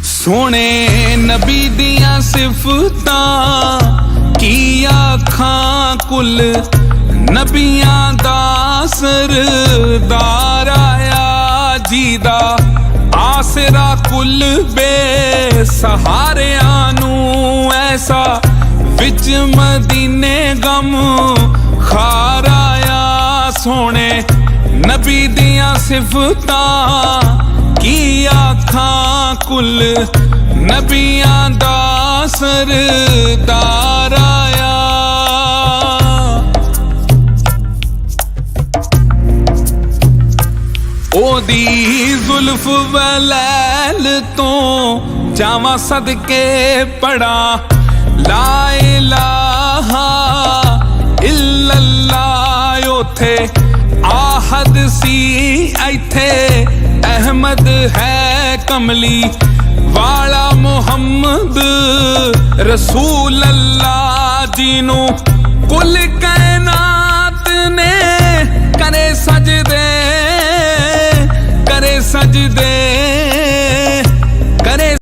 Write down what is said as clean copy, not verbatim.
सोने नबी दियां सिफतां की आखां कुल नबियां दा सरदार आया जीदा आसरा कुल बेसहारियां नूं ऐसा विच मदीने गम खार आया सोने नबी दियां सिफतां की आखां कुल नबियां दा सरदार आया ओदी जुल्फ वलैल तो जावां सदके पड़ा ला इलाहा इल्लल्लाह उथे आहद सी इथे अहमद है कमली वाला मुहम्मद रसूल